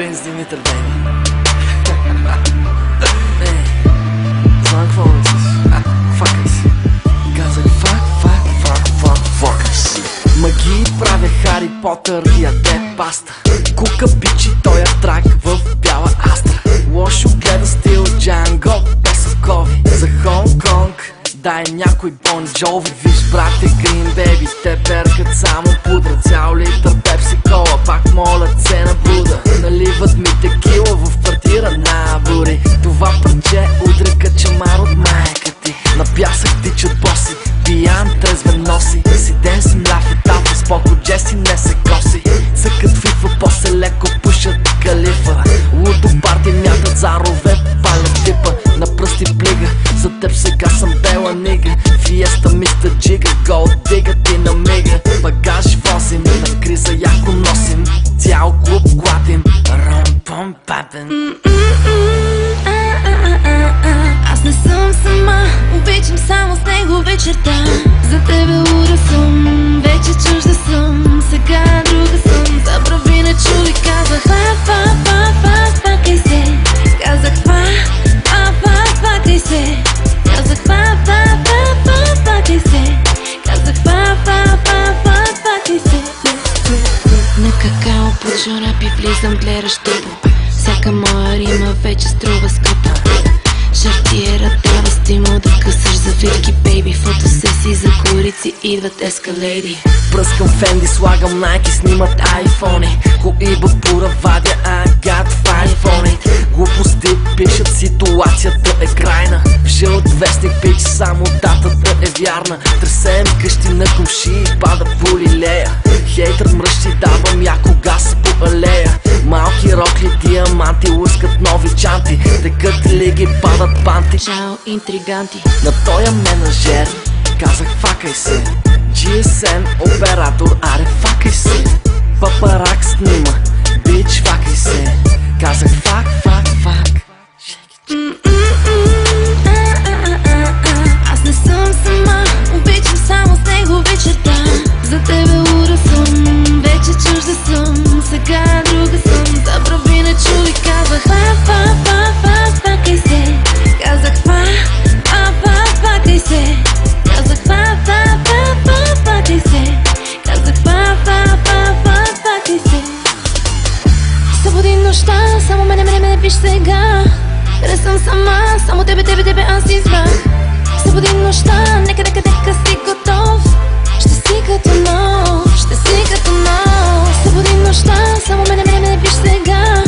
Принц Димитър, бейби. Знам какво мислиш. Факай си. Казах факай си. Магии правя Хари Потър и яде паста. Кука бичи тоя трак в бяла астра. Лошо гледа стил Джанго Песовкови. За Хонг-Конг дай някой Бон Джови. Виж брате Грин Бейби, те перкат само пудра. Цял литър пепси кола, пак моля цена Буда. Наливат ми текила в квартира на бури. Това парче удря качамар от майка ти. На пясък тичат боси, пиян трезвен носи. Си ден си мляв и тафа, споко джеси не се коси. Цъкат фифа, после леко пушат калифа. Лудо парти мятат зарове, палят типа. На пръсти плига, за теб сега съм бела нига. Фиеста мистер джига, голд дига ти на мига. Багаж возим, на криза яко носим. Цял клуб клатим, ром-пом папен. Аз не съм сама, обичам само с него вечерта. За тебе луда съм, вече чужда съм. Сега друга съм, забрави не чули. Казах факай се. Казах факай се. Казах факай се. Казах факай се. На какао под жорапи влизам, гледаш тъпо. Всяка моя рима вече струва скъпо. Жартиера дава стимул да късаш завивки, бейби. Фотосесии за корици идват ескалейди. Пръскам Фенди, слагам Найки, снимат айфони. Коиба пура вадя, агат в айфони. Глупости пишат, ситуацията е крайна. В жълт вестник пич, само датата е вярна. Тресем къщи на комши, пада в улилея. Хейтър мръщи, давам яко газ по алея. Малки рокли, диаманти, лъскат нови чанти. Текат лиги, падат панти. Чао, интриганти. На тоя менажер казах факай се. GSM оператор, аре факай се. Папарак снима, бич факай се. Казах фак. Аз не съм сама, обичам само с него вечерта. За тебе луда съм, вече чужда съм. Сега друга съм, забрави не чули. Казах факай се. Казах факай се. Казах факай се. Казах факай се. Събуди нощта, само мене виж сега. Не съм сама, само тебе аз избрах. Събуди нощта, нека си готов. Ще си като нов. Събуди нощта, само мене виж сега.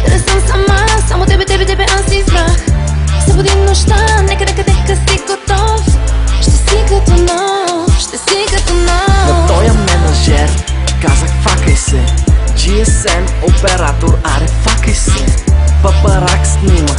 Не съм сама, само тебе аз избрах. Събуди нощта, нека си готов. Ще си като нов. На тоя менажер казах факай се. GSM оператор, аре факай се. Папарак снима,